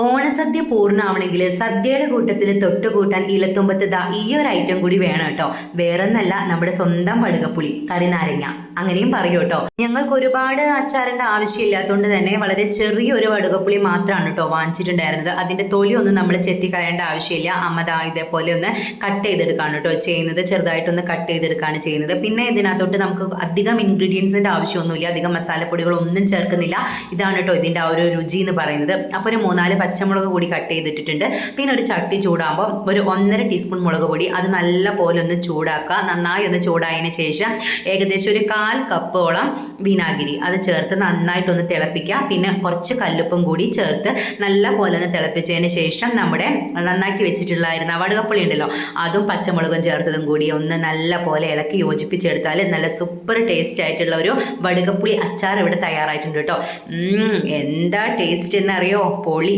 ഓണസദ്യ പൂർണ്ണമാവണമെങ്കിൽ സദ്യയുടെ കൂട്ടത്തിൽ തൊട്ടുകൂട്ടാൻ ഇലത്തുമ്പത്ത് ദാ ഈ ഒരു ഐറ്റം കൂടി വേണം കേട്ടോ. വേറൊന്നല്ല, നമ്മുടെ സ്വന്തം വടുകപ്പുളി കരിനാരങ്ങ, അങ്ങനെയും പറയൂ കേട്ടോ. ഞങ്ങൾക്ക് ഒരുപാട് അച്ചാറിന്റെ ആവശ്യമില്ലാത്തതുകൊണ്ട് തന്നെ വളരെ ചെറിയൊരു വടുകപ്പുളി മാത്രമാണ് കേട്ടോ വാങ്ങിച്ചിട്ടുണ്ടായിരുന്നത്. അതിന്റെ തൊലി ഒന്നും നമ്മൾ ചെത്തി കളയേണ്ട ആവശ്യമില്ല. അമ്മ ദാ ഇതേപോലെ ഒന്ന് കട്ട് ചെയ്തെടുക്കാണ് കേട്ടോ ചെയ്യുന്നത്. ചെറുതായിട്ടൊന്ന് കട്ട് ചെയ്തെടുക്കുകയാണ് ചെയ്യുന്നത്. പിന്നെ ഇതിനകത്തോട്ട് നമുക്ക് അധികം ഇൻഗ്രീഡിയൻസിന്റെ ആവശ്യമൊന്നുമില്ല, അധികം മസാലപ്പൊടികളൊന്നും ചേർക്കുന്നില്ല. ഇതാണ് കേട്ടോ ഇതിന്റെ ആ ഒരു രുചി എന്ന് പറയുന്നത്. അപ്പോൾ ഒരു 3-4 പച്ചമുളക് കൂടി കട്ട് ചെയ്തിട്ടിട്ടുണ്ട്. പിന്നെ ഒരു ചട്ടി ചൂടാകുമ്പോൾ ഒരു 1.5 ടീസ്പൂൺ മുളക് പൊടി, അത് നല്ല പോലെ ഒന്ന് ചൂടാക്കുക. നന്നായി ഒന്ന് ചൂടായതിന് ശേഷം ഏകദേശം ഒരു 1/4 കപ്പോളം വിനാഗിരി അത് ചേർത്ത് നന്നായിട്ടൊന്ന് തിളപ്പിക്കുക. പിന്നെ കുറച്ച് കല്ലുപ്പും കൂടി ചേർത്ത് നല്ല പോലെ ഒന്ന് തിളപ്പിച്ചതിന് ശേഷം നമ്മുടെ നന്നാക്കി വെച്ചിട്ടുള്ളായിരുന്ന വടുകപ്പുളി ഉണ്ടല്ലോ, അതും പച്ചമുളകും ചേർത്തതും കൂടി ഒന്ന് നല്ല പോലെ ഇളക്കി യോജിപ്പിച്ചെടുത്താൽ നല്ല സൂപ്പർ ടേസ്റ്റ് ആയിട്ടുള്ള ഒരു വടുകപ്പുളി അച്ചാർ ഇവിടെ തയ്യാറായിട്ടുണ്ട് കേട്ടോ. എന്താ ടേസ്റ്റ് എന്നറിയോ, പൊളി.